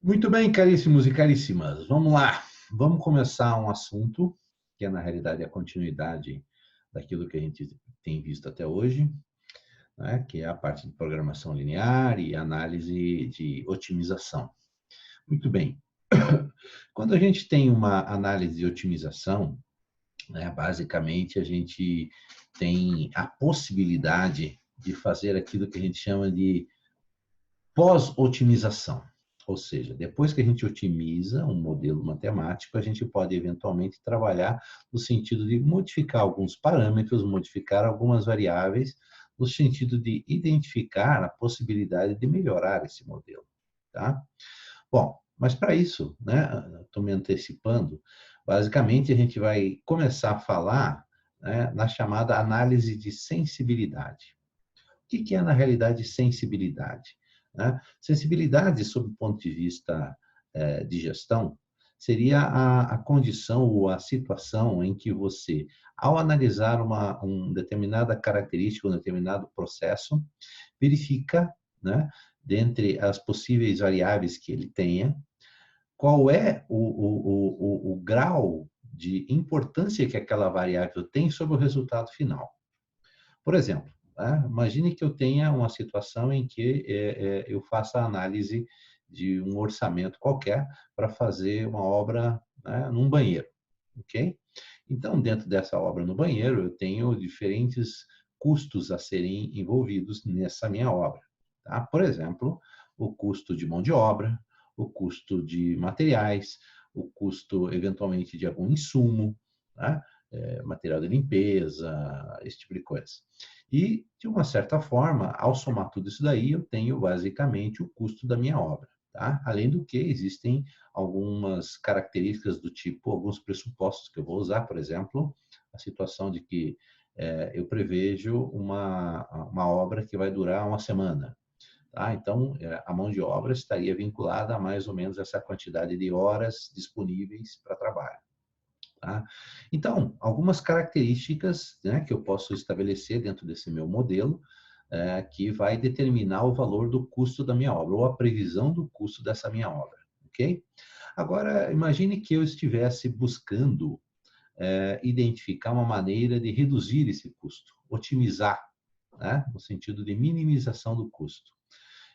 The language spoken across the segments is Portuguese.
Muito bem, caríssimos e caríssimas. Vamos lá. Vamos começar um assunto que é, na realidade, a continuidade daquilo que a gente tem visto até hoje, né? Que é a parte de programação linear e análise de otimização. Muito bem. Quando a gente tem uma análise de otimização, né, basicamente a gente tem a possibilidade de fazer aquilo que a gente chama de pós-otimização. Ou seja, depois que a gente otimiza um modelo matemático, a gente pode eventualmente trabalhar no sentido de modificar alguns parâmetros, modificar algumas variáveis, no sentido de identificar a possibilidade de melhorar esse modelo. Tá? Bom, mas para isso, né, estou me antecipando, basicamente a gente vai começar a falar, né, na chamada análise de sensibilidade. O que é, na realidade, sensibilidade? Né? Sensibilidade, sob o ponto de vista de gestão, seria a condição ou a situação em que você, ao analisar uma determinada característica, um determinado processo, verifica, né, dentre as possíveis variáveis que ele tenha, qual é o grau de importância que aquela variável tem sobre o resultado final. Por exemplo, tá? Imagine que eu tenha uma situação em que eu faça a análise de um orçamento qualquer para fazer uma obra, né, num banheiro, ok? Então, dentro dessa obra no banheiro, eu tenho diferentes custos a serem envolvidos nessa minha obra. Tá? Por exemplo, o custo de mão de obra, o custo de materiais, o custo, eventualmente, de algum insumo, tá? Material de limpeza, esse tipo de coisa. E, de uma certa forma, ao somar tudo isso daí, eu tenho basicamente o custo da minha obra. Tá? Além do que, existem algumas características do tipo, alguns pressupostos que eu vou usar, por exemplo, a situação de que eu prevejo uma obra que vai durar uma semana. Tá? Então, a mão de obra estaria vinculada a mais ou menos essa quantidade de horas disponíveis para trabalho. Tá? Então, algumas características, né, que eu posso estabelecer dentro desse meu modelo, que vai determinar o valor do custo da minha obra, ou a previsão do custo dessa minha obra, ok? Agora, imagine que eu estivesse buscando identificar uma maneira de reduzir esse custo, otimizar, né, no sentido de minimização do custo.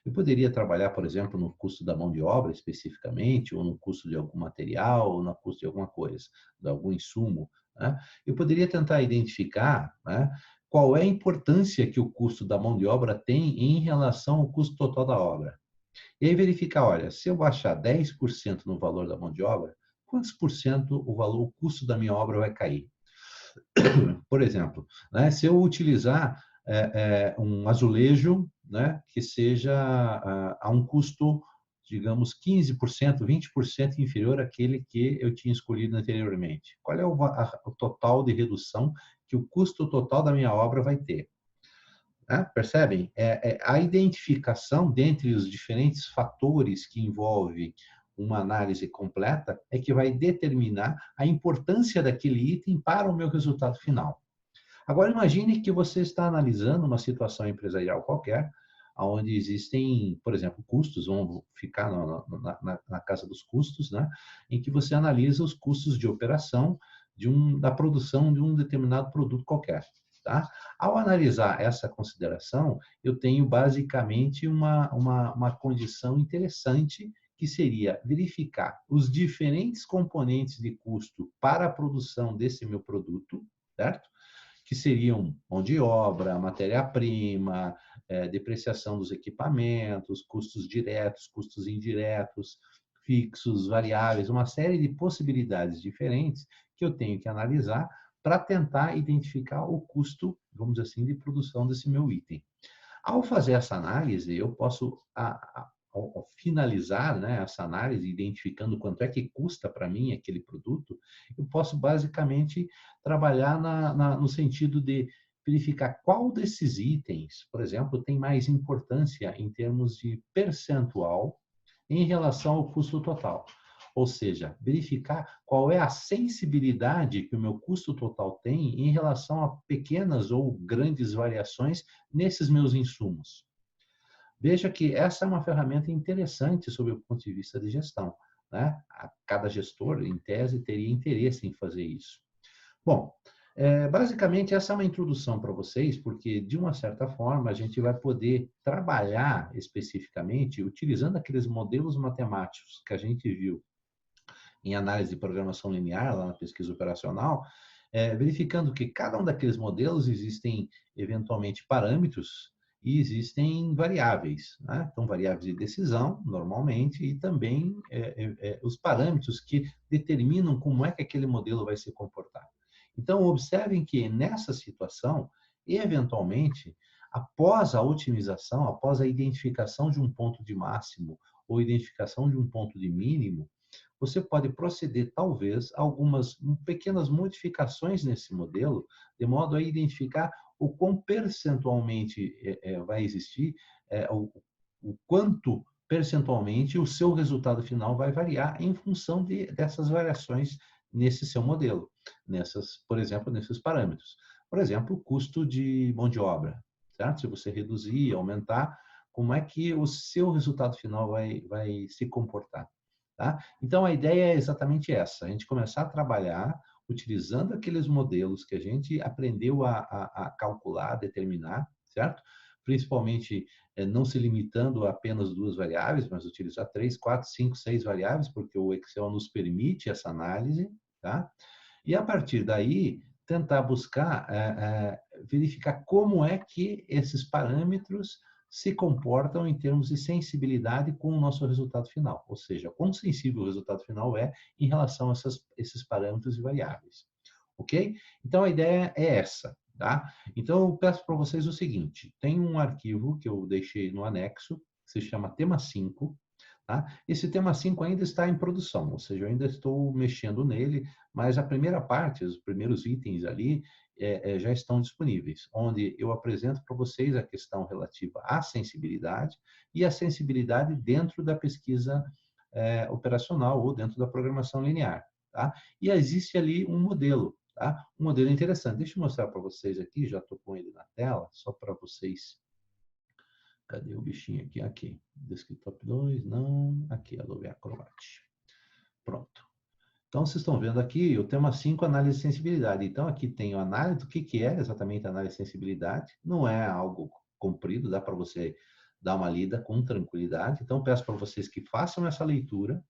Eu poderia trabalhar, por exemplo, no custo da mão de obra especificamente, ou no custo de algum material, ou no custo de alguma coisa, de algum insumo. Né? Eu poderia tentar identificar, né, qual é a importância que o custo da mão de obra tem em relação ao custo total da obra. E aí verificar, olha, se eu baixar 10% no valor da mão de obra, quantos por cento o custo da minha obra vai cair? Por exemplo, né, se eu utilizar um azulejo, né, que seja a um custo, digamos, 15%, 20% inferior àquele que eu tinha escolhido anteriormente. Qual é o total de redução que o custo total da minha obra vai ter? Né? Percebem? A identificação dentre os diferentes fatores que envolve uma análise completa é que vai determinar a importância daquele item para o meu resultado final. Agora, imagine que você está analisando uma situação empresarial qualquer, onde existem, por exemplo, custos, vamos ficar na casa dos custos, né? Em que você analisa os custos de operação da produção de um determinado produto qualquer. Tá? Ao analisar essa consideração, eu tenho basicamente uma condição interessante, que seria verificar os diferentes componentes de custo para a produção desse meu produto, certo? Que seriam mão de obra, matéria-prima, depreciação dos equipamentos, custos diretos, custos indiretos, fixos, variáveis, uma série de possibilidades diferentes que eu tenho que analisar para tentar identificar o custo, vamos dizer assim, de produção desse meu item. Ao fazer essa análise, eu posso, ao finalizar, né, essa análise, identificando quanto é que custa para mim aquele produto, eu posso basicamente trabalhar no sentido de verificar qual desses itens, por exemplo, tem mais importância em termos de percentual em relação ao custo total. Ou seja, verificar qual é a sensibilidade que o meu custo total tem em relação a pequenas ou grandes variações nesses meus insumos. Veja que essa é uma ferramenta interessante sob o ponto de vista de gestão, né? Cada gestor, em tese, teria interesse em fazer isso. Bom, basicamente essa é uma introdução para vocês, porque de uma certa forma a gente vai poder trabalhar especificamente utilizando aqueles modelos matemáticos que a gente viu em análise de programação linear, lá na pesquisa operacional, verificando que cada um daqueles modelos existem eventualmente parâmetros e existem variáveis, né? Então, variáveis de decisão, normalmente, e também os parâmetros que determinam como é que aquele modelo vai se comportar. Então, observem que nessa situação, eventualmente, após a otimização, após a identificação de um ponto de máximo ou identificação de um ponto de mínimo, você pode proceder, talvez, a algumas pequenas modificações nesse modelo, de modo a identificar o quão percentualmente vai existir, o quanto percentualmente o seu resultado final vai variar em função dessas variações nesse seu modelo, por exemplo, nesses parâmetros. Por exemplo, o custo de mão de obra, certo? Se você reduzir, aumentar, como é que o seu resultado final vai se comportar? Tá? Então, a ideia é exatamente essa, a gente começar a trabalhar utilizando aqueles modelos que a gente aprendeu a calcular, a determinar, certo? Principalmente não se limitando a apenas duas variáveis, mas utilizar 3, 4, 5, 6 variáveis, porque o Excel nos permite essa análise, tá? E a partir daí, tentar buscar verificar como é que esses parâmetros se comportam em termos de sensibilidade com o nosso resultado final, ou seja, quão sensível o resultado final é em relação a esses parâmetros e variáveis, ok? Então, a ideia é essa, tá? Então, eu peço para vocês o seguinte, tem um arquivo que eu deixei no anexo, que se chama tema 5, tá? Esse tema 5 ainda está em produção, ou seja, eu ainda estou mexendo nele, mas a primeira parte, os primeiros itens ali, já estão disponíveis, onde eu apresento para vocês a questão relativa à sensibilidade e a sensibilidade dentro da pesquisa operacional ou dentro da programação linear. Tá? E existe ali um modelo, tá? Um modelo interessante. Deixa eu mostrar para vocês aqui, já estou com ele na tela, só para vocês. Cadê o bichinho aqui? Aqui. Desktop 2, não. Aqui, Adobe Acrobat. Pronto. Então, vocês estão vendo aqui o tema 5, análise de sensibilidade. Então, aqui tem a análise do que é exatamente a análise de sensibilidade. Não é algo comprido, dá para você dar uma lida com tranquilidade. Então, peço para vocês que façam essa leitura,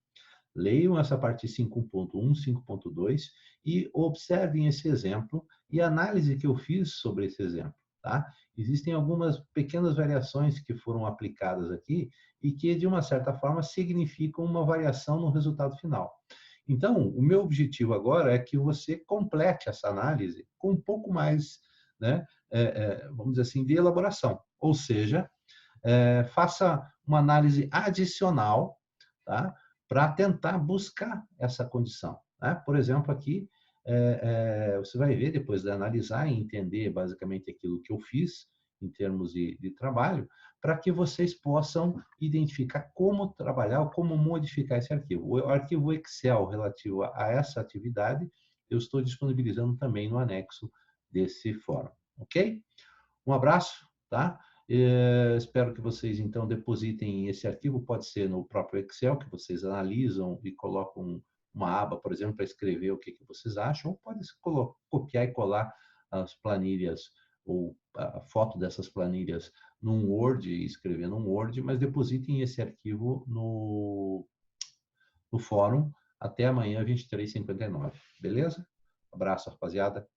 leiam essa parte 5.1, 5.2 e observem esse exemplo e a análise que eu fiz sobre esse exemplo. Tá? Existem algumas pequenas variações que foram aplicadas aqui e que, de uma certa forma, significam uma variação no resultado final. Então, o meu objetivo agora é que você complete essa análise com um pouco mais, né, vamos dizer assim, de elaboração. Ou seja, faça uma análise adicional, tá, para tentar buscar essa condição. Né? Por exemplo, aqui, você vai ver, depois de analisar e entender basicamente aquilo que eu fiz em termos de trabalho, para que vocês possam identificar como trabalhar ou como modificar esse arquivo. O arquivo Excel relativo a essa atividade, eu estou disponibilizando também no anexo desse fórum, ok? Um abraço, tá? Espero que vocês, então, depositem esse arquivo, pode ser no próprio Excel, que vocês analisam e colocam uma aba, por exemplo, para escrever o que vocês acham, ou pode copiar e colar as planilhas ou a foto dessas planilhas num Word e escrever num Word, mas depositem esse arquivo no fórum até amanhã, 23h59. Beleza? Abraço, rapaziada.